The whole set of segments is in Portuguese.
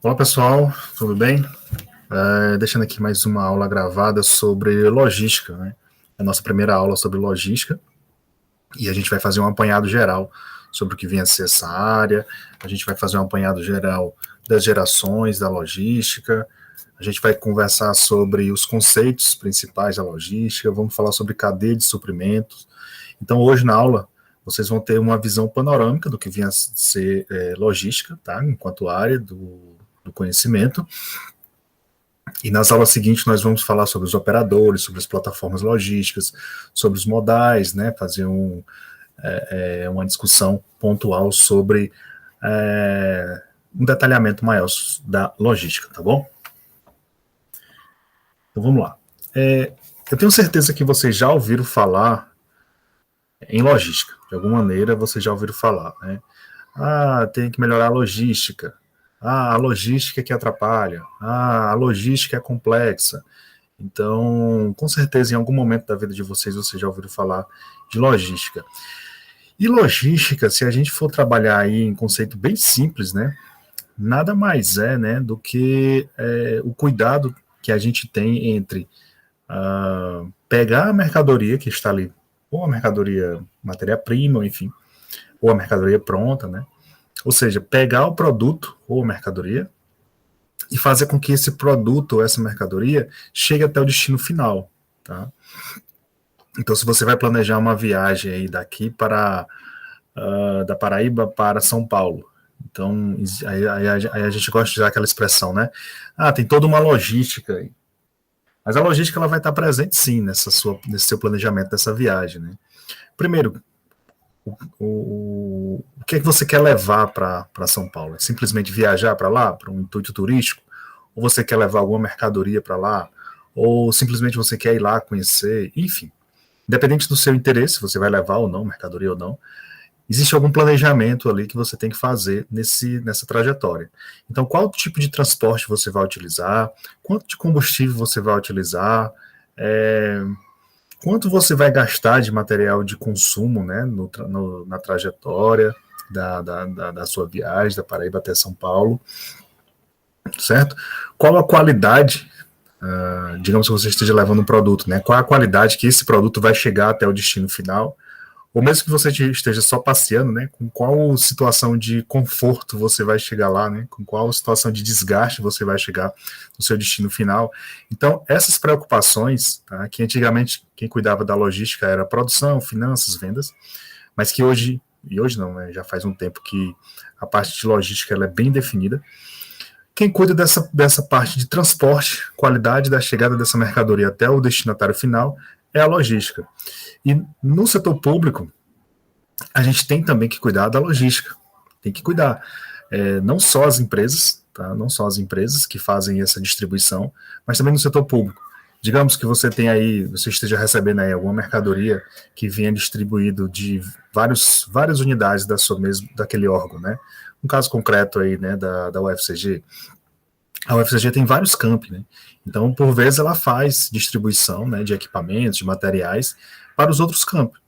Olá pessoal, tudo bem? Deixando aqui mais uma aula gravada sobre logística, né? A nossa primeira aula sobre logística, e a gente vai fazer um apanhado geral sobre o que vinha a ser essa área, a gente vai fazer um apanhado geral das gerações da logística, a gente vai conversar sobre os conceitos principais da logística, vamos falar sobre cadeia de suprimentos. Então hoje na aula vocês vão ter uma visão panorâmica do que vinha a ser logística, tá? Enquanto área do conhecimento. E nas aulas seguintes nós vamos falar sobre os operadores, sobre as plataformas logísticas, sobre os modais, né, fazer uma discussão pontual sobre um detalhamento maior da logística, tá bom? Então vamos lá. Eu tenho certeza que vocês já ouviram falar em logística, de alguma maneira vocês já ouviram falar, né? Tem que melhorar a logística. A logística que atrapalha. A logística é complexa. Então, com certeza, em algum momento da vida de vocês já ouviram falar de logística. E logística, se a gente for trabalhar aí em conceito bem simples, né, nada mais né, do que o cuidado que a gente tem entre pegar a mercadoria que está ali, ou a mercadoria matéria-prima, enfim, ou a mercadoria pronta, né, ou seja, pegar o produto ou a mercadoria e fazer com que esse produto ou essa mercadoria chegue até o destino final, tá? Então, se você vai planejar uma viagem aí daqui para da Paraíba para São Paulo, então aí a gente gosta de usar aquela expressão, né? Tem toda uma logística aí. Mas a logística ela vai estar presente sim nesse seu planejamento dessa viagem, né? Primeiro, o que é que você quer levar para São Paulo? É simplesmente viajar para lá, para um intuito turístico? Ou você quer levar alguma mercadoria para lá? Ou simplesmente você quer ir lá conhecer? Enfim, independente do seu interesse, você vai levar ou não, mercadoria ou não, existe algum planejamento ali que você tem que fazer nessa trajetória. Então, qual tipo de transporte você vai utilizar? Quanto de combustível você vai utilizar? Quanto você vai gastar de material de consumo, né, na trajetória da sua viagem, da Paraíba até São Paulo, certo? Qual a qualidade, digamos que você esteja levando um produto, né, qual a qualidade que esse produto vai chegar até o destino final, ou mesmo que você esteja só passeando, né, com qual situação de conforto você vai chegar lá, né, com qual situação de desgaste você vai chegar no seu destino final. Então, essas preocupações, tá, que antigamente quem cuidava da logística era produção, finanças, vendas, mas que hoje não, né, já faz um tempo que a parte de logística ela é bem definida. Quem cuida dessa parte de transporte, qualidade da chegada dessa mercadoria até o destinatário final, é a logística. E no setor público, a gente tem também que cuidar da logística. Tem que cuidar. Não só as empresas, tá? Não só as empresas que fazem essa distribuição, mas também no setor público. Digamos que você esteja recebendo aí alguma mercadoria que venha distribuído de várias unidades daquele órgão, né? Um caso concreto aí, né, da UFCG. A UFCG tem vários campi, né? Então, por vezes, ela faz distribuição, né, de equipamentos, de materiais para os outros campi.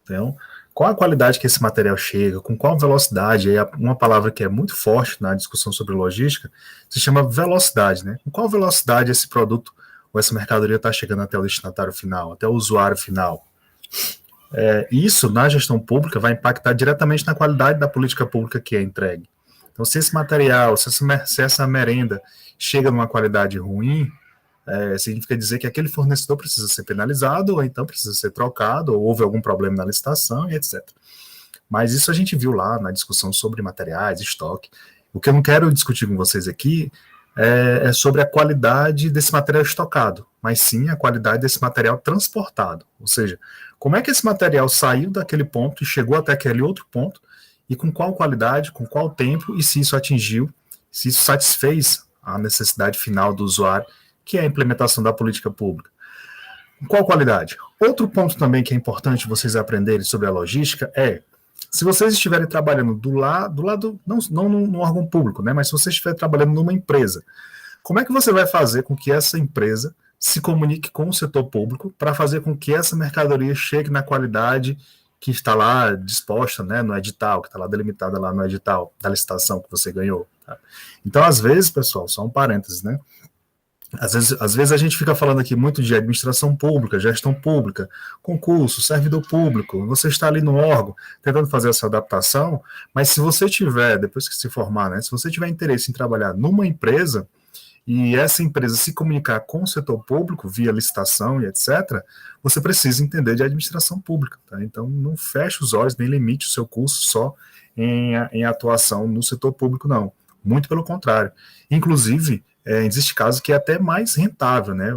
Então, qual a qualidade que esse material chega, com qual velocidade, aí uma palavra que é muito forte na discussão sobre logística, se chama velocidade, né? Com qual velocidade esse produto ou essa mercadoria está chegando até o destinatário final, até o usuário final. Isso, na gestão pública, vai impactar diretamente na qualidade da política pública que é entregue. Então, se esse material, se essa merenda chega numa qualidade ruim, significa dizer que aquele fornecedor precisa ser penalizado, ou então precisa ser trocado, ou houve algum problema na licitação, e etc. Mas isso a gente viu lá na discussão sobre materiais, estoque. O que eu não quero discutir com vocês aqui é sobre a qualidade desse material estocado, mas sim a qualidade desse material transportado. Ou seja, como é que esse material saiu daquele ponto e chegou até aquele outro ponto, e com qual qualidade, com qual tempo, e se isso atingiu, se isso satisfez a necessidade final do usuário, que é a implementação da política pública. Qual qualidade? Outro ponto também que é importante vocês aprenderem sobre a logística se vocês estiverem trabalhando do lado não no órgão público, né, mas se você estiver trabalhando numa empresa, como é que você vai fazer com que essa empresa se comunique com o setor público para fazer com que essa mercadoria chegue na qualidade que está lá disposta, né, no edital, que está lá delimitada lá no edital da licitação que você ganhou? Tá? Então, às vezes, pessoal, só um parênteses, né? Às vezes a gente fica falando aqui muito de administração pública, gestão pública, concurso, servidor público, você está ali no órgão tentando fazer essa adaptação, mas se você tiver, depois que se formar, né, se você tiver interesse em trabalhar numa empresa e essa empresa se comunicar com o setor público via licitação e etc., você precisa entender de administração pública. Tá? Então não feche os olhos, nem limite o seu curso só em atuação no setor público, não. Muito pelo contrário. Inclusive, existe caso que é até mais rentável, né?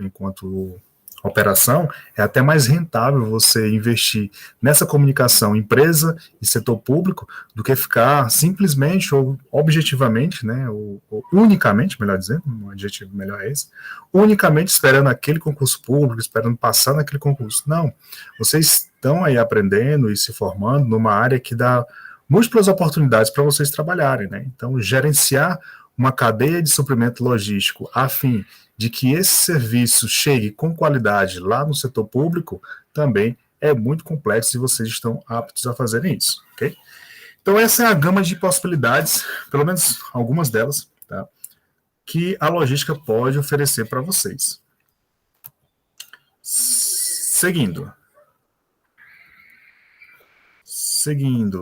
Enquanto operação, é até mais rentável você investir nessa comunicação empresa e setor público do que ficar simplesmente ou objetivamente, né? Ou unicamente, melhor dizendo, um adjetivo melhor é esse, unicamente esperando aquele concurso público, esperando passar naquele concurso. Não, vocês estão aí aprendendo e se formando numa área que dá múltiplas oportunidades para vocês trabalharem, né? Então, gerenciar uma cadeia de suprimento logístico a fim de que esse serviço chegue com qualidade lá no setor público também é muito complexo e vocês estão aptos a fazerem isso, ok? Então essa é a gama de possibilidades, pelo menos algumas delas, tá, que a logística pode oferecer para vocês. Seguindo,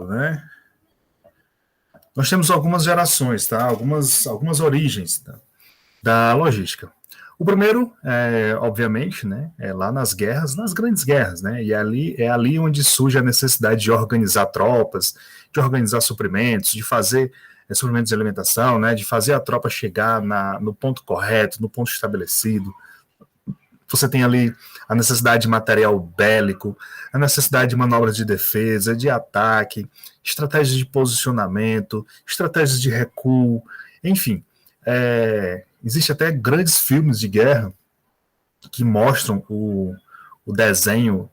né? Nós temos algumas gerações, tá? Algumas origens, tá, da logística. O primeiro, obviamente, né, é lá nas grandes guerras, né? E é ali onde surge a necessidade de organizar tropas, de organizar suprimentos, de fazer suprimentos de alimentação, né? De fazer a tropa chegar no ponto correto, no ponto estabelecido. Você tem ali a necessidade de material bélico, a necessidade de manobras de defesa, de ataque, estratégias de posicionamento, estratégias de recuo, enfim. Existem até grandes filmes de guerra que mostram o desenho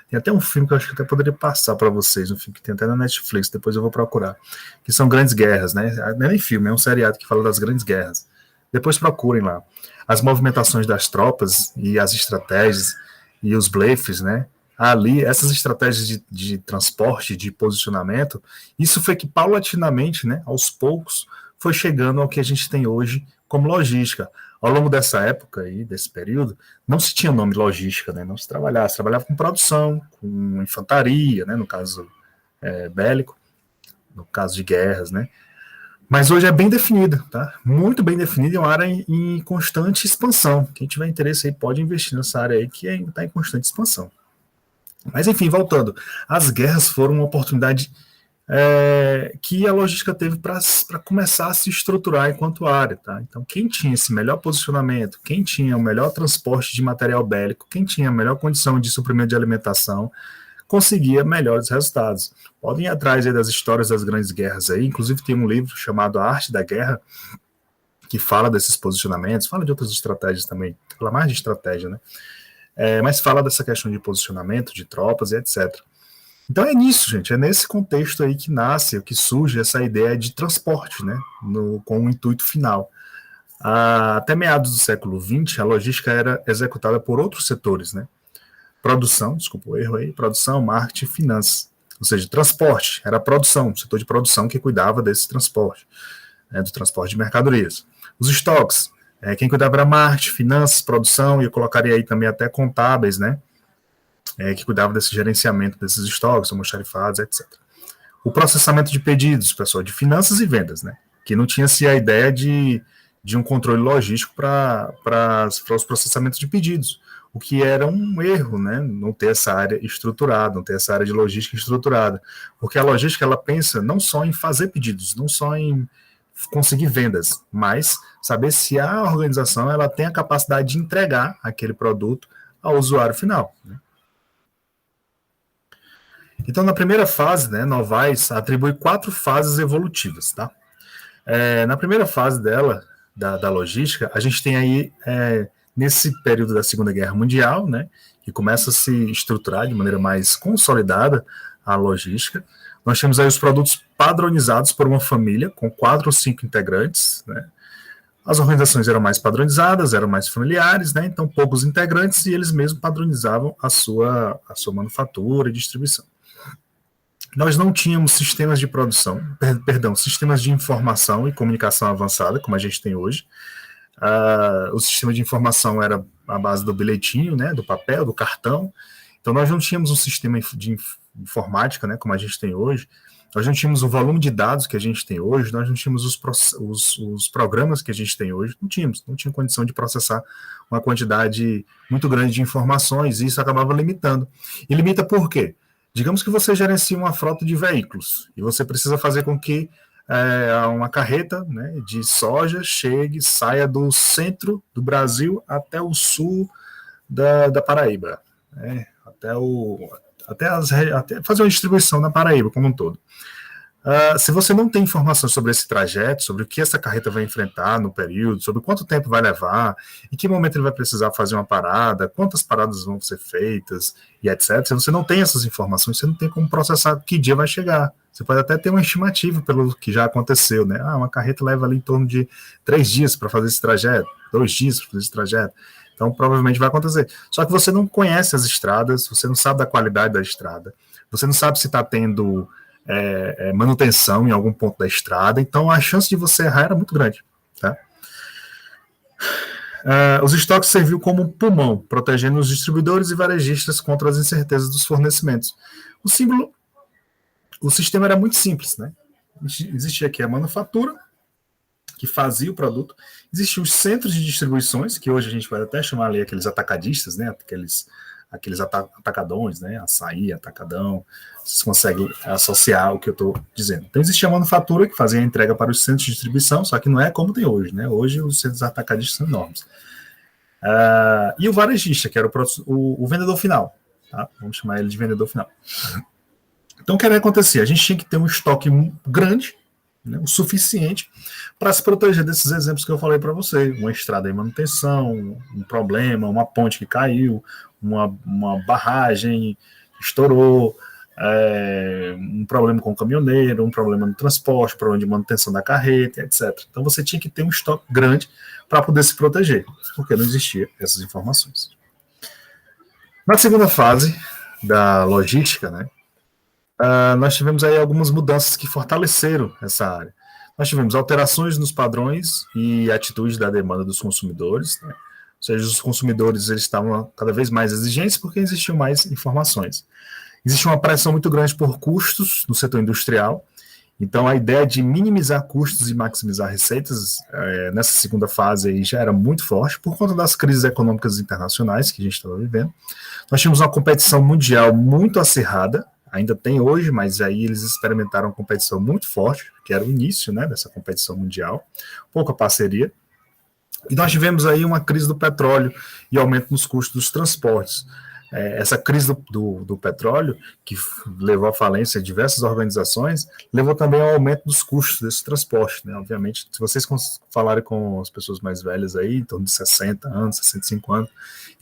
tem até um filme que eu acho que até poderia passar para vocês, um filme que tem até na Netflix, depois eu vou procurar, que são grandes guerras, né? Não é nem filme, é um seriado que fala das grandes guerras. Depois procurem lá. As movimentações das tropas e as estratégias e os blefs, né? Ali, essas estratégias de transporte, de posicionamento, isso foi que paulatinamente, né, aos poucos, foi chegando ao que a gente tem hoje como logística. Ao longo dessa época aí, desse período, não se tinha nome logística, né? Não se trabalhava com produção, com infantaria, né? No caso bélico, no caso de guerras, né? Mas hoje é bem definida, tá? Muito bem definida, é uma área em constante expansão. Quem tiver interesse aí pode investir nessa área aí que ainda está em constante expansão. Mas enfim, voltando, as guerras foram uma oportunidade que a logística teve para começar a se estruturar enquanto área, tá? Então, quem tinha esse melhor posicionamento, quem tinha o melhor transporte de material bélico, quem tinha a melhor condição de suprimento de alimentação, conseguia melhores resultados. Podem ir atrás aí das histórias das grandes guerras aí, inclusive tem um livro chamado A Arte da Guerra, que fala desses posicionamentos, fala de outras estratégias também, fala mais de estratégia, né? Mas fala dessa questão de posicionamento, de tropas e etc. Então é nisso, gente, é nesse contexto aí que nasce, que surge essa ideia de transporte, né, com o intuito final. Até meados do século XX, a logística era executada por outros setores, né, produção, marketing e finanças, ou seja, transporte, era a produção, o setor de produção que cuidava desse transporte, né, do transporte de mercadorias. Os estoques, quem cuidava era marketing, finanças, produção, e eu colocaria aí também até contábeis, né, que cuidava desse gerenciamento desses estoques, almoxarifados, etc. O processamento de pedidos, pessoal, de finanças e vendas, né, que não tinha-se a ideia de um controle logístico para os processamentos de pedidos, o que era um erro, né, não ter essa área estruturada, não ter essa área de logística estruturada, porque a logística, ela pensa não só em fazer pedidos, não só em conseguir vendas, mas saber se a organização ela tem a capacidade de entregar aquele produto ao usuário final, né. Então, na primeira fase, né, Novaes atribui 4 fases evolutivas, tá? Na primeira fase dela, da logística, a gente tem aí, nesse período da Segunda Guerra Mundial, né, que começa a se estruturar de maneira mais consolidada a logística, nós temos aí os produtos padronizados por uma família, com 4 ou 5 integrantes, né? As organizações eram mais padronizadas, eram mais familiares, né? Então poucos integrantes e eles mesmos padronizavam a sua manufatura e distribuição. Nós não tínhamos sistemas de produção, perdão, sistemas de informação e comunicação avançada, como a gente tem hoje. O sistema de informação era a base do bilhetinho, né, do papel, do cartão. Então, nós não tínhamos um sistema de informática, né, como a gente tem hoje. Nós não tínhamos o volume de dados que a gente tem hoje, nós não tínhamos os programas que a gente tem hoje, não tinha condição de processar uma quantidade muito grande de informações, e isso acabava limitando. E limita por quê? Digamos que você gerencia uma frota de veículos, e você precisa fazer com que uma carreta, né, de soja saia do centro do Brasil até o sul da Paraíba, né, até fazer uma distribuição na Paraíba como um todo. Se você não tem informação sobre esse trajeto, sobre o que essa carreta vai enfrentar no período, sobre quanto tempo vai levar, em que momento ele vai precisar fazer uma parada, quantas paradas vão ser feitas, e etc. Se você não tem essas informações, você não tem como processar que dia vai chegar. Você pode até ter uma estimativa pelo que já aconteceu, né? Uma carreta leva ali em torno de 3 dias para fazer esse trajeto, 2 dias para fazer esse trajeto. Então, provavelmente vai acontecer. Só que você não conhece as estradas, você não sabe da qualidade da estrada, você não sabe se está tendo manutenção em algum ponto da estrada, então a chance de você errar era muito grande. Tá? Os estoques serviam como um pulmão, protegendo os distribuidores e varejistas contra as incertezas dos fornecimentos. O sistema era muito simples, né? Existia aqui a manufatura, que fazia o produto, existiam os centros de distribuições, que hoje a gente vai até chamar ali aqueles atacadistas, né? Aqueles atacadões, né? Açaí, atacadão, vocês conseguem associar o que eu estou dizendo. Então, existia a manufatura que fazia a entrega para os centros de distribuição, só que não é como tem hoje, né? Hoje os centros atacadistas são enormes. E o varejista, que era o vendedor final, tá? Vamos chamar ele de vendedor final. Então, o que acontecia? A gente tinha que ter um estoque grande, né, o suficiente para se proteger desses exemplos que eu falei para você. Uma estrada em manutenção, um problema, uma ponte que caiu, uma barragem que estourou, um problema com o caminhoneiro, um problema no transporte, problema de manutenção da carreta, etc. Então você tinha que ter um estoque grande para poder se proteger, porque não existia essas informações. Na segunda fase da logística, né, nós tivemos aí algumas mudanças que fortaleceram essa área. Nós tivemos alterações nos padrões e atitudes da demanda dos consumidores, né? Ou seja, os consumidores eles estavam cada vez mais exigentes porque existiam mais informações. Existe uma pressão muito grande por custos no setor industrial, então a ideia de minimizar custos e maximizar receitas nessa segunda fase aí já era muito forte por conta das crises econômicas internacionais que a gente estava vivendo. Nós tínhamos uma competição mundial muito acirrada, ainda tem hoje, mas aí eles experimentaram uma competição muito forte, que era o início, né, dessa competição mundial, pouca parceria. E nós tivemos aí uma crise do petróleo e aumento nos custos dos transportes. Essa crise do petróleo, que levou à falência de diversas organizações, levou também ao aumento dos custos desse transporte, né? Obviamente, se vocês falarem com as pessoas mais velhas aí, em torno de 60 anos, 65 anos,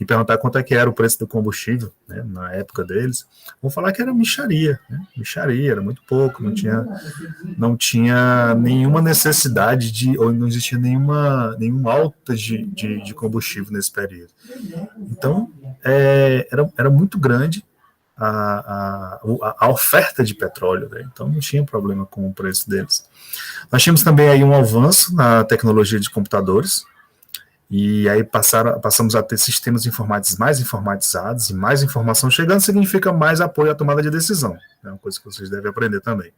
e perguntar quanto é que era o preço do combustível, né, na época deles, vão falar que era mixaria, né? Mixaria, era muito pouco, não tinha nenhuma necessidade ou não existia nenhuma alta de combustível nesse período. Então, era muito grande a oferta de petróleo, né? Então não tinha problema com o preço deles. Nós tínhamos também aí um avanço na tecnologia de computadores, e aí passamos a ter sistemas informáticos mais informatizados, e mais informação chegando significa mais apoio à tomada de decisão. É uma coisa que vocês devem aprender também.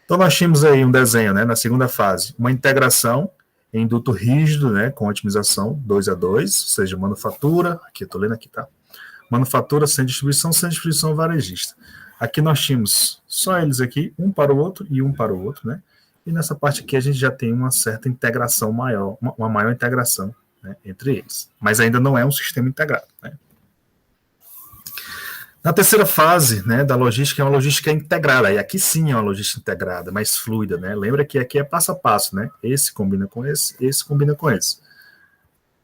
Então nós tínhamos aí um desenho, né, na segunda fase, uma integração em duto rígido, né, com otimização 2 a 2, ou seja, manufatura, aqui eu estou lendo aqui, tá? Manufatura sem distribuição varejista. Aqui nós tínhamos só eles aqui, um para o outro e um para o outro, né? E nessa parte aqui a gente já tem uma certa integração maior, uma maior integração, né, entre eles. Mas ainda não é um sistema integrado, né? Na terceira fase, né, da logística, é uma logística integrada, e aqui sim é uma logística integrada, mais fluida, né? Lembra que aqui é passo a passo, né? Esse combina com esse combina com esse.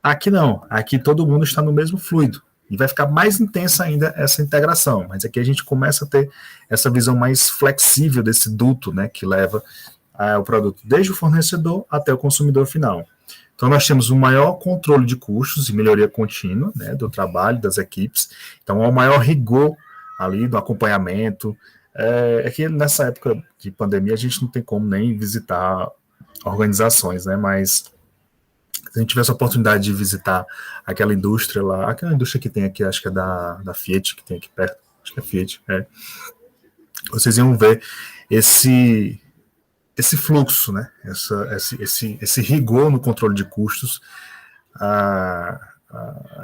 Aqui não, aqui todo mundo está no mesmo fluido, e vai ficar mais intensa ainda essa integração, mas aqui a gente começa a ter essa visão mais flexível desse duto, né, que leva o produto desde o fornecedor até o consumidor final. Então, nós temos um maior controle de custos e melhoria contínua, né, do trabalho das equipes. Então, há um maior rigor ali do acompanhamento, É que nessa época de pandemia a gente não tem como nem visitar organizações, né? Mas se a gente tivesse a oportunidade de visitar aquela indústria lá, aquela indústria que tem aqui, acho que é da Fiat, que tem aqui perto, acho que é Fiat, vocês iam ver esse fluxo, né? Esse rigor no controle de custos,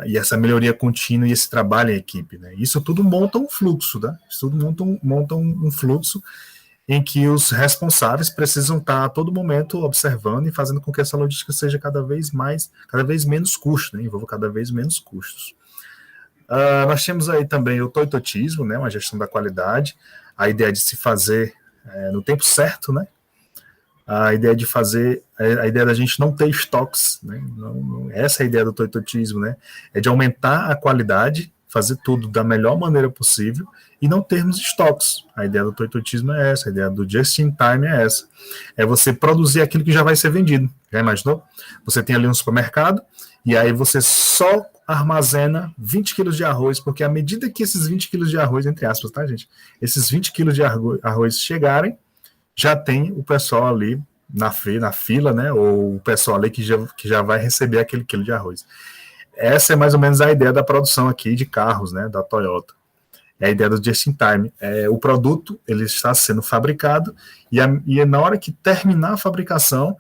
e essa melhoria contínua e esse trabalho em equipe, né? Isso tudo monta um fluxo, né? Isso tudo monta um fluxo em que os responsáveis precisam estar a todo momento observando e fazendo com que essa logística seja cada vez menos custo, né? Envolva cada vez menos custos. Nós temos aí também o toitotismo, né? Uma gestão da qualidade, a ideia de se fazer no tempo certo, né? A ideia de fazer, a ideia da gente não ter estoques, né? Essa é a ideia do toitotismo, né? É de aumentar a qualidade, fazer tudo da melhor maneira possível e não termos estoques. A ideia do toitotismo é essa, a ideia do just in time é essa. É você produzir aquilo que já vai ser vendido. Já imaginou? Você tem ali um supermercado e aí você só armazena 20 quilos de arroz, porque à medida que esses 20 quilos de arroz, entre aspas, tá, gente? Esses 20 quilos de arroz chegarem, já tem o pessoal ali na fila, né? Ou o pessoal ali que já vai receber aquele quilo de arroz. Essa é mais ou menos a ideia da produção aqui de carros, né? Da Toyota. É a ideia do just in time. O produto ele está sendo fabricado e na hora que terminar a fabricação,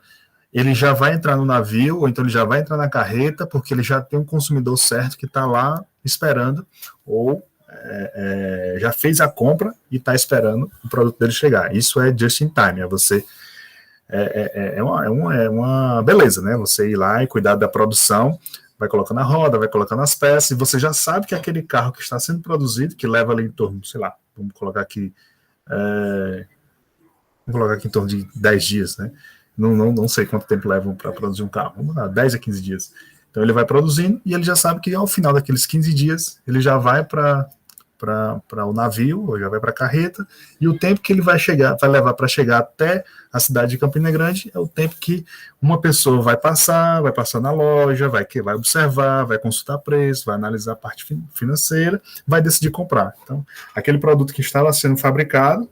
ele já vai entrar no navio, ou então ele já vai entrar na carreta, porque ele já tem um consumidor certo que está lá esperando, ou já fez a compra e está esperando o produto dele chegar. Isso é just in time, uma beleza, né? Você ir lá e cuidar da produção, vai colocando a roda, vai colocando as peças, e você já sabe que aquele carro que está sendo produzido, que leva ali em torno, sei lá, vamos colocar aqui em torno de 10 dias, né? Não sei quanto tempo levam para produzir um carro, vamos lá, 10 a 15 dias. Então ele vai produzindo e ele já sabe que ao final daqueles 15 dias ele já vai para o navio, ou já vai para a carreta, e o tempo que ele vai levar para chegar até a cidade de Campina Grande é o tempo que uma pessoa vai passar na loja, vai observar, vai consultar preço, vai analisar a parte financeira, vai decidir comprar. Então, aquele produto que estava sendo fabricado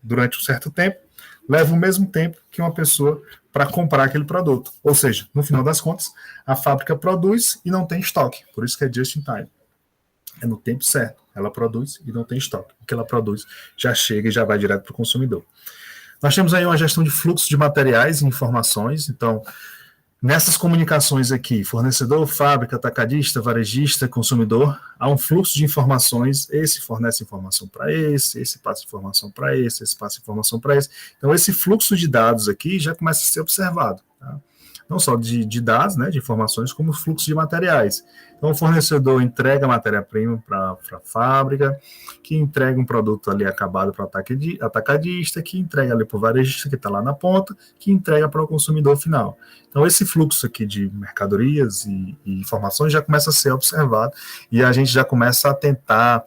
durante um certo tempo, leva o mesmo tempo que uma pessoa para comprar aquele produto. Ou seja, no final das contas, a fábrica produz e não tem estoque. Por isso que é just in time. É no tempo certo. Ela produz e não tem estoque. O que ela produz já chega e já vai direto para o consumidor. Nós temos aí uma gestão de fluxo de materiais e informações. Então, nessas comunicações aqui, fornecedor, fábrica, atacadista, varejista, consumidor, há um fluxo de informações, esse fornece informação para esse passa informação para esse passa informação para esse. Então, esse fluxo de dados aqui já começa a ser observado, tá? Não só de dados, né, de informações, como fluxo de materiais. Então, o fornecedor entrega a matéria-prima para a fábrica, que entrega um produto ali acabado para o atacadista, que entrega ali para o varejista, que está lá na ponta, que entrega para o consumidor final. Então, esse fluxo aqui de mercadorias e informações já começa a ser observado e a gente já começa a tentar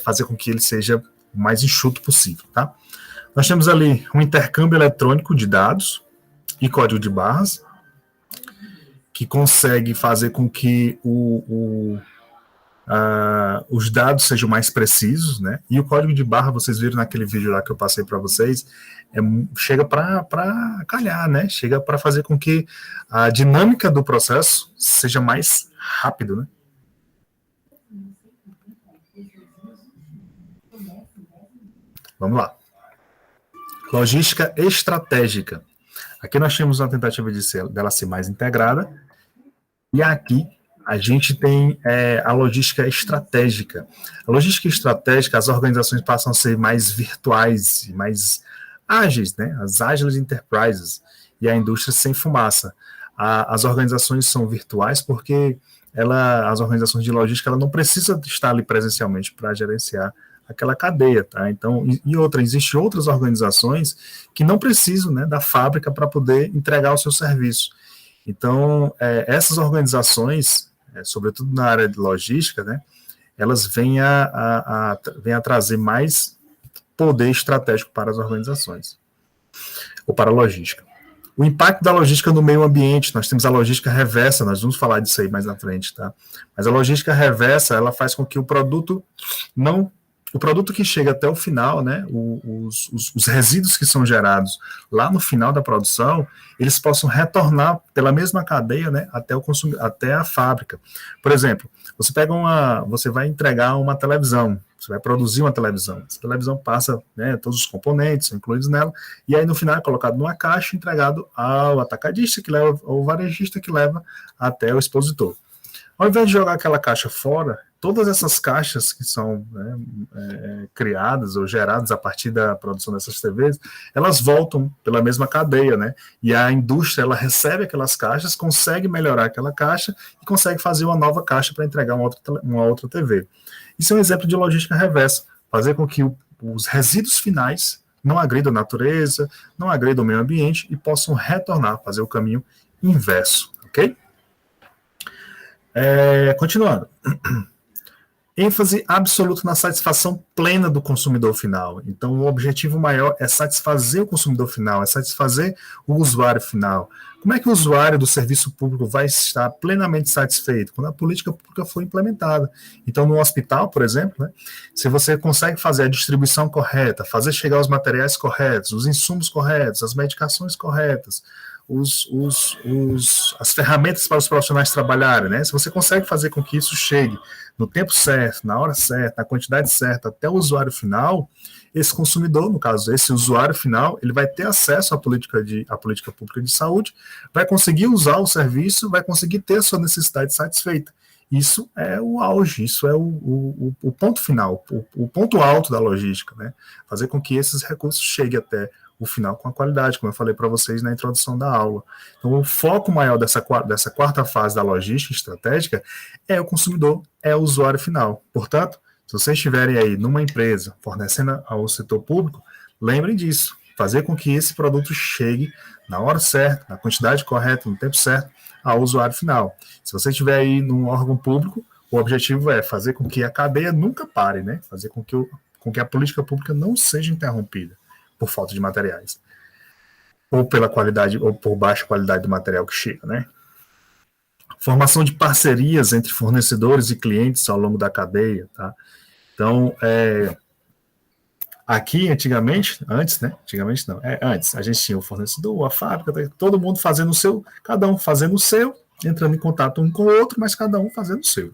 fazer com que ele seja o mais enxuto possível, tá? Nós temos ali um intercâmbio eletrônico de dados e código de barras, que consegue fazer com que os dados sejam mais precisos, né? E o código de barra, vocês viram naquele vídeo lá que eu passei para vocês, chega para calhar, né? Chega para fazer com que a dinâmica do processo seja mais rápido, né? Vamos lá. Logística estratégica. Aqui nós temos uma tentativa dela ser mais integrada, e aqui a gente tem a logística estratégica. A logística estratégica, as organizações passam a ser mais virtuais e mais ágeis, né? As Agile Enterprises, e a indústria sem fumaça. As organizações são virtuais porque as organizações de logística ela não precisa estar ali presencialmente para gerenciar aquela cadeia, tá? Então, existem outras organizações que não precisam, né, da fábrica para poder entregar o seu serviço. Então, essas organizações, sobretudo na área de logística, né, elas vêm a trazer mais poder estratégico para as organizações, ou para a logística. O impacto da logística no meio ambiente, nós temos a logística reversa, nós vamos falar disso aí mais na frente, tá? Mas a logística reversa, ela faz com que o produto não o produto que chega até o final, né, os resíduos que são gerados lá no final da produção, eles possam retornar pela mesma cadeia, né, até o consumidor, até a fábrica. Por exemplo, você vai entregar uma televisão, você vai produzir uma televisão. Essa televisão passa, né, todos os componentes são incluídos nela, e aí no final é colocado numa caixa e entregado ao atacadista que leva, ou varejista que leva até o expositor. Ao invés de jogar aquela caixa fora, todas essas caixas que são, né, criadas ou geradas a partir da produção dessas TVs, elas voltam pela mesma cadeia, né? E a indústria, ela recebe aquelas caixas, consegue melhorar aquela caixa e consegue fazer uma nova caixa para entregar uma outra TV. Isso é um exemplo de logística reversa, fazer com que os resíduos finais não agridam a natureza, não agridam o meio ambiente e possam retornar, fazer o caminho inverso, ok? Continuando. ênfase absoluta na satisfação plena do consumidor final. Então, o objetivo maior é satisfazer o consumidor final, é satisfazer o usuário final. Como é que o usuário do serviço público vai estar plenamente satisfeito? Quando a política pública for implementada. Então, no hospital, por exemplo, né, se você consegue fazer a distribuição correta, fazer chegar os materiais corretos, os insumos corretos, as medicações corretas, as ferramentas para os profissionais trabalharem, né? Se você consegue fazer com que isso chegue no tempo certo, na hora certa, na quantidade certa, até o usuário final, esse consumidor, no caso, esse usuário final, ele vai ter acesso à política pública de saúde, vai conseguir usar o serviço, vai conseguir ter a sua necessidade satisfeita. Isso é o auge, isso é o ponto final, o ponto alto da logística, né? Fazer com que esses recursos cheguem até o final com a qualidade, como eu falei para vocês na introdução da aula. Então, o foco maior dessa quarta fase da logística estratégica é o consumidor, é o usuário final. Portanto, se vocês estiverem aí numa empresa fornecendo ao setor público, lembrem disso, fazer com que esse produto chegue na hora certa, na quantidade correta, no tempo certo, ao usuário final. Se você estiver aí num órgão público, o objetivo é fazer com que a cadeia nunca pare, né? Fazer com que a política pública não seja interrompida por falta de materiais, ou pela qualidade, ou por baixa qualidade do material que chega, né? Formação de parcerias entre fornecedores e clientes ao longo da cadeia, tá? Então, aqui, antes, a gente tinha o fornecedor, a fábrica, todo mundo fazendo o seu, cada um fazendo o seu, entrando em contato um com o outro, mas cada um fazendo o seu.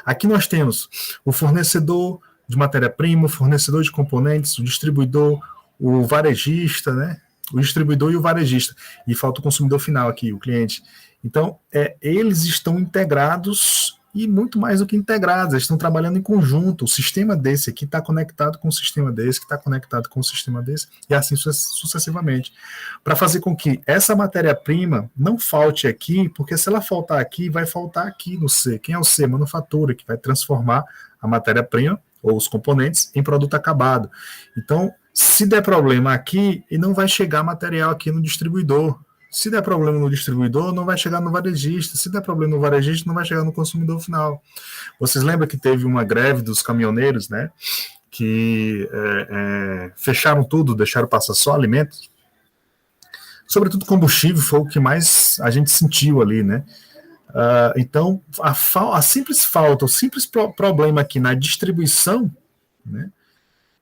Aqui nós temos o fornecedor de matéria-prima, o fornecedor de componentes, o distribuidor, o varejista, né? O distribuidor e o varejista. E falta o consumidor final aqui, o cliente. Então, eles estão integrados e muito mais do que integrados, eles estão trabalhando em conjunto. O sistema desse aqui está conectado com o sistema desse, que está conectado com o sistema desse, e assim sucessivamente. Para fazer com que essa matéria-prima não falte aqui, porque se ela faltar aqui, vai faltar aqui no C. Quem é o C? Manufatura, que vai transformar a matéria-prima ou os componentes em produto acabado. Então, se der problema aqui, e não vai chegar material aqui no distribuidor. Se der problema no distribuidor, não vai chegar no varejista. Se der problema no varejista, não vai chegar no consumidor final. Vocês lembram que teve uma greve dos caminhoneiros, né? Que fecharam tudo, deixaram passar só alimentos. Sobretudo combustível foi o que mais a gente sentiu ali, né? Então, a simples falta, o simples problema aqui na distribuição, né,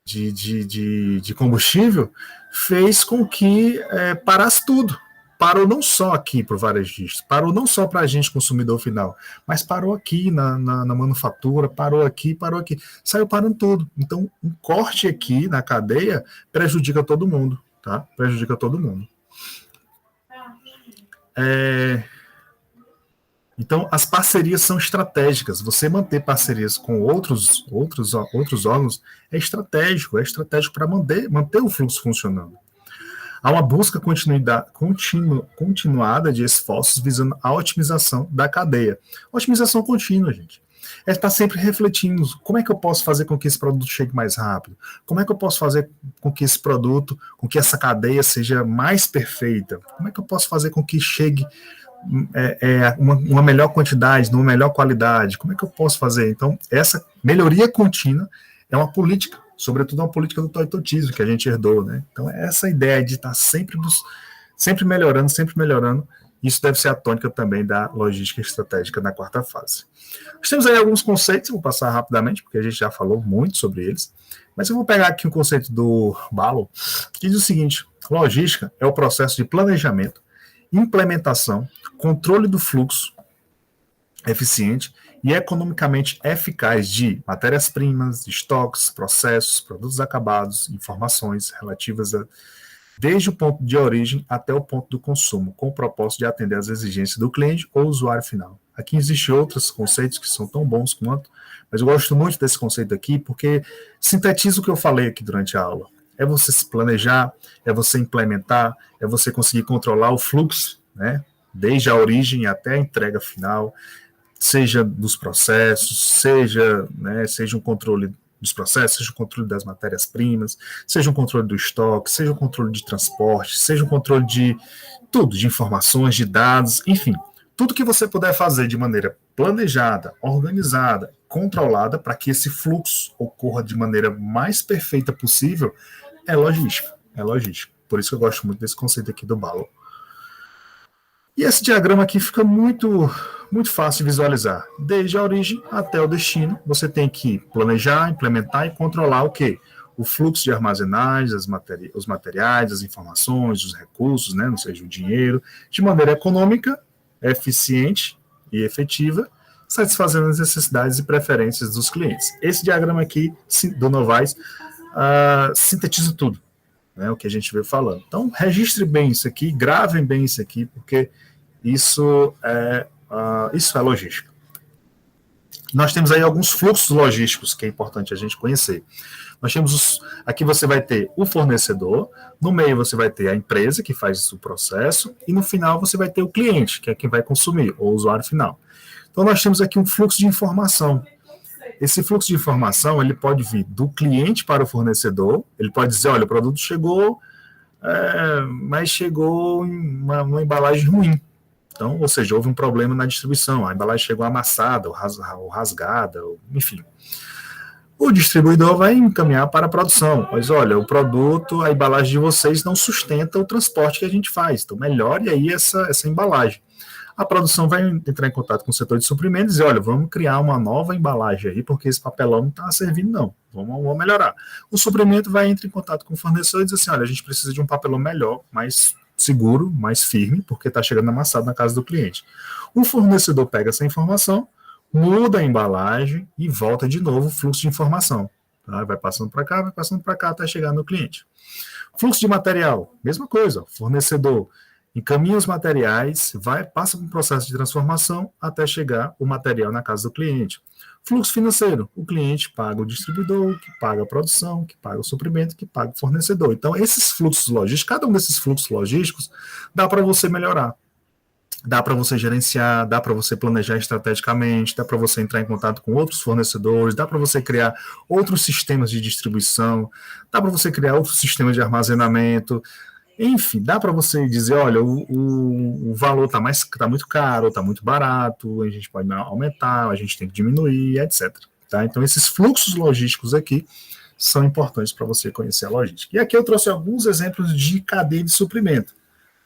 de combustível fez com que parasse tudo. Parou não só aqui para o varejista, parou não só para a gente, consumidor final, mas parou aqui na manufatura, parou aqui, saiu parando tudo. Então, um corte aqui na cadeia prejudica todo mundo, tá? Prejudica todo mundo. Então, as parcerias são estratégicas. Você manter parcerias com outros órgãos é estratégico para manter o fluxo funcionando. Há uma busca continuada de esforços visando a otimização da cadeia. Otimização contínua, gente. É estar sempre refletindo, como é que eu posso fazer com que esse produto chegue mais rápido? Como é que eu posso fazer com que esse produto, com que essa cadeia seja mais perfeita? Como é que eu posso fazer com que chegue uma melhor quantidade, numa melhor qualidade? Como é que eu posso fazer? Então, essa melhoria contínua é uma política, sobretudo uma política do toitotismo que a gente herdou, né? Então, essa ideia de estar sempre melhorando, Isso deve ser a tônica também da logística estratégica na quarta fase. Nós temos aí alguns conceitos, vou passar rapidamente, porque a gente já falou muito sobre eles, mas eu vou pegar aqui um conceito do Ballo, que diz o seguinte: logística é o processo de planejamento, implementação, controle do fluxo eficiente e economicamente eficaz de matérias-primas, estoques, processos, produtos acabados, informações relativas a desde o ponto de origem até o ponto do consumo, com o propósito de atender às exigências do cliente ou usuário final. Aqui existem outros conceitos que são tão bons quanto, mas eu gosto muito desse conceito aqui porque sintetiza o que eu falei aqui durante a aula. É você se planejar, é você implementar, é você conseguir controlar o fluxo, né, desde a origem até a entrega final, seja dos processos, seja um controle dos processos, seja o controle das matérias-primas, seja o controle do estoque, seja o controle de transporte, seja o controle de tudo, de informações, de dados, enfim, tudo que você puder fazer de maneira planejada, organizada, controlada, para que esse fluxo ocorra de maneira mais perfeita possível, é logística, é logística. Por isso que eu gosto muito desse conceito aqui do Ballo. E esse diagrama aqui fica muito fácil de visualizar. Desde a origem até o destino, você tem que planejar, implementar e controlar o quê? O fluxo de armazenagem, os materiais, as informações, os recursos, né, ou seja, o dinheiro, de maneira econômica, eficiente e efetiva, satisfazendo as necessidades e preferências dos clientes. Esse diagrama aqui, do Novaes, sintetiza tudo, né, o que a gente veio falando. Então, registre bem isso aqui, gravem bem isso aqui, porque isso é logística. Nós temos aí alguns fluxos logísticos que é importante a gente conhecer. Nós temos aqui você vai ter o fornecedor, no meio você vai ter a empresa que faz o processo e no final você vai ter o cliente, que é quem vai consumir, ou o usuário final. Então nós temos aqui um fluxo de informação. Esse fluxo de informação ele pode vir do cliente para o fornecedor, ele pode dizer, olha, o produto chegou, mas chegou em uma embalagem ruim. Então, ou seja, houve um problema na distribuição, a embalagem chegou amassada, ou rasgada, enfim. O distribuidor vai encaminhar para a produção, mas olha, o produto, a embalagem de vocês não sustenta o transporte que a gente faz, então melhore aí essa embalagem. A produção vai entrar em contato com o setor de suprimentos e dizer, olha, vamos criar uma nova embalagem aí, porque esse papelão não está servindo não, vamos melhorar. O suprimento vai entrar em contato com o fornecedor e dizer assim, olha, a gente precisa de um papelão melhor, mais seguro, mais firme, porque está chegando amassado na casa do cliente. O fornecedor pega essa informação, muda a embalagem e volta de novo o fluxo de informação. Tá? Vai passando para cá, até chegar no cliente. Fluxo de material, mesma coisa. O fornecedor encaminha os materiais, passa por um processo de transformação até chegar o material na casa do cliente. Fluxo financeiro, o cliente paga o distribuidor, que paga a produção, que paga o suprimento, que paga o fornecedor. Então, esses fluxos logísticos, cada um desses fluxos logísticos, dá para você melhorar. Dá para você gerenciar, dá para você planejar estrategicamente, dá para você entrar em contato com outros fornecedores, dá para você criar outros sistemas de distribuição, dá para você criar outros sistemas de armazenamento. Enfim, dá para você dizer, olha, o valor está muito caro, está muito barato, a gente pode aumentar, a gente tem que diminuir, etc. Tá? Então, esses fluxos logísticos aqui são importantes para você conhecer a logística. E aqui eu trouxe alguns exemplos de cadeia de suprimento,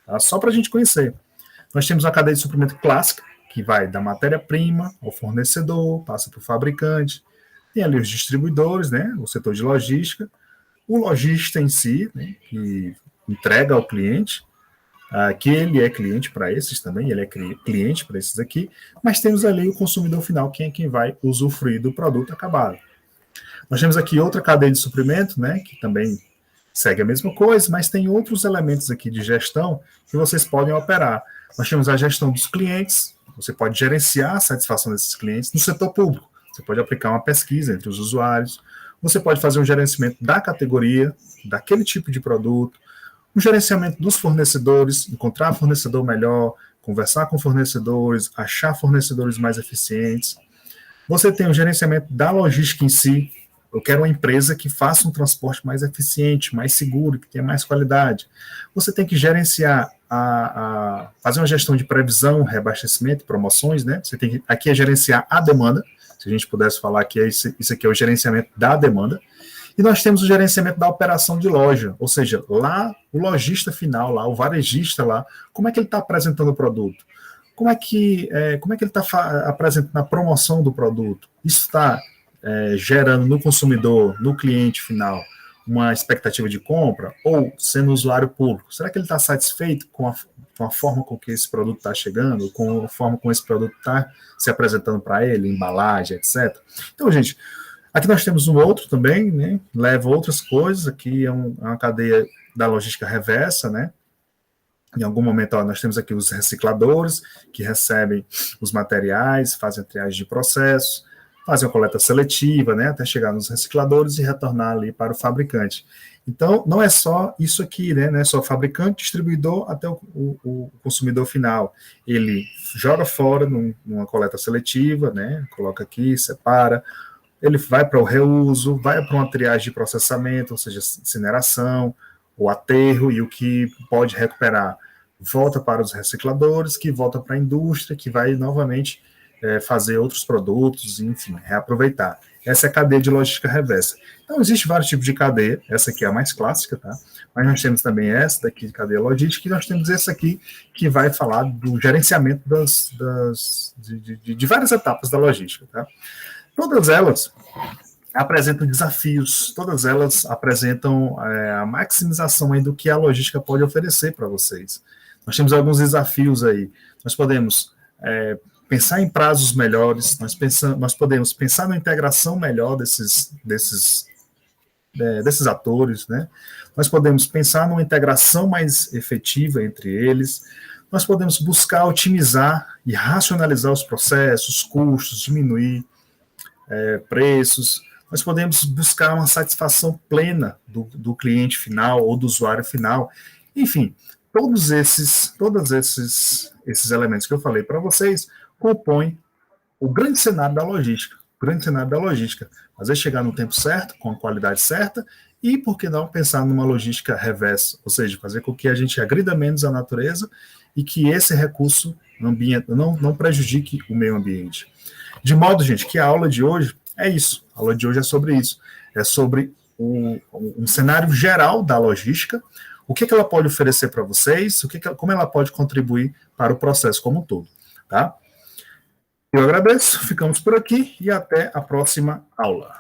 tá? Só para a gente conhecer. Nós temos a cadeia de suprimento clássica, que vai da matéria-prima ao fornecedor, passa para o fabricante, tem ali os distribuidores, né, o setor de logística, o lojista em si, né, que entrega ao cliente, que ele é cliente para esses também, ele é cliente para esses aqui, mas temos ali o consumidor final, que é quem vai usufruir do produto acabado. Nós temos aqui outra cadeia de suprimento, né, que também segue a mesma coisa, mas tem outros elementos aqui de gestão que vocês podem operar. Nós temos a gestão dos clientes, você pode gerenciar a satisfação desses clientes no setor público, você pode aplicar uma pesquisa entre os usuários, você pode fazer um gerenciamento da categoria, daquele tipo de produto, o gerenciamento dos fornecedores, encontrar fornecedor melhor, conversar com fornecedores, achar fornecedores mais eficientes. Você tem o gerenciamento da logística em si. Eu quero uma empresa que faça um transporte mais eficiente, mais seguro, que tenha mais qualidade. Você tem que gerenciar, fazer uma gestão de previsão, reabastecimento, promoções, né? Você tem que, aqui é gerenciar a demanda. Se a gente pudesse falar que isso aqui é o gerenciamento da demanda. E nós temos o gerenciamento da operação de loja, ou seja, lá o lojista final, lá o varejista lá, como é que ele está apresentando o produto? Como é que ele está apresentando a promoção do produto? Isso está gerando no consumidor, no cliente final, uma expectativa de compra, ou sendo usuário público? Será que ele está satisfeito com a forma com que esse produto está chegando, com a forma como esse produto está se apresentando para ele, embalagem, etc. Então, gente, aqui nós temos um outro também, né, leva outras coisas, aqui é uma cadeia da logística reversa, né. Em algum momento, nós temos aqui os recicladores, que recebem os materiais, fazem a triagem de processos, fazem a coleta seletiva, né, até chegar nos recicladores e retornar ali para o fabricante. Então, não é só isso aqui, né, não é só o fabricante, distribuidor, até o consumidor final. Ele joga fora numa coleta seletiva, né, coloca aqui, separa, ele vai para o reuso, vai para uma triagem de processamento, ou seja, incineração, o aterro, e o que pode recuperar volta para os recicladores, que volta para a indústria, que vai novamente fazer outros produtos, enfim, reaproveitar. Essa é a cadeia de logística reversa. Então, existe vários tipos de cadeia, essa aqui é a mais clássica, tá? Mas nós temos também essa daqui de cadeia logística, e nós temos essa aqui que vai falar do gerenciamento de várias etapas da logística, tá? Todas elas apresentam desafios, todas elas apresentam a maximização aí do que a logística pode oferecer para vocês. Nós temos alguns desafios aí. Nós podemos pensar em prazos melhores, nós podemos pensar na integração melhor desses atores, né? Nós podemos pensar numa integração mais efetiva entre eles, nós podemos buscar otimizar e racionalizar os processos, custos, diminuir preços, nós podemos buscar uma satisfação plena do cliente final ou do usuário final. Enfim, todos esses elementos que eu falei para vocês compõem o grande cenário da logística. O grande cenário da logística. Fazer chegar no tempo certo, com a qualidade certa, e, por que não, pensar numa logística reversa, ou seja, fazer com que a gente agrida menos a natureza e que esse recurso não prejudique o meio ambiente. De modo, gente, que a aula de hoje é isso. A aula de hoje é sobre isso. É sobre um cenário geral da logística, o que ela pode oferecer para vocês, como ela pode contribuir para o processo como um todo. Tá? Eu agradeço, ficamos por aqui e até a próxima aula.